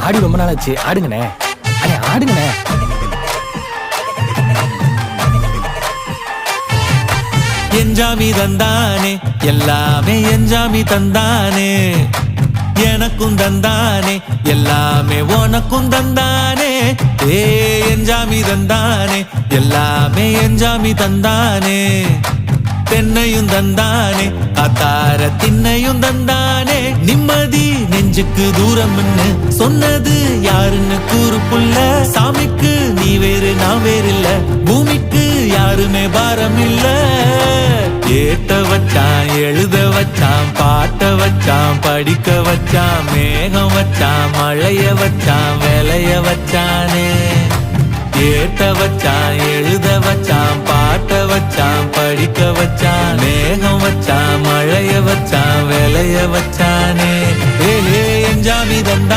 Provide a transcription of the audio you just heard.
ஆடி ரொம்ப நாள் ஆச்சு, ஆடுங்கண்ணே. அண்ணே ஆடுங்கண்ணே. என்ஜாமி தந்தானே, எல்லாமே என்ஜாமி தந்தானே. எனக்கும் தந்தானே, எல்லாமே உனக்கும் தந்தானே. ஏ என்ஜாமி தந்தானே, எல்லாமே என்ஜாமி தந்தானே. தென்னையும் தந்தானே, காத்தார திண்ணையும் தந்தானே. நிம்மதி நெஞ்சுக்கு தூரம்னு சொன்னது யாருன்னு கூறு புள்ள. சாமிக்கு நீ வேறு நான் வேறு இல்ல, பூமிக்கு யாருமே பாரம் இல்ல. ஏத்த வச்சான், எழுத வச்சான், பாட்ட வச்சான், படிக்க வச்சான், மேகம் வச்சான், மழைய வச்சான், விளைய வச்சானே. ஏத்த வச்சான், எழுத வச்சான், பாட்ட வச்சான், படிக்க வச்சான், மேகம் வச்சான், மழைய வச்சான், விளைய வச்சானே. ஏ என்ஜாமி தந்தா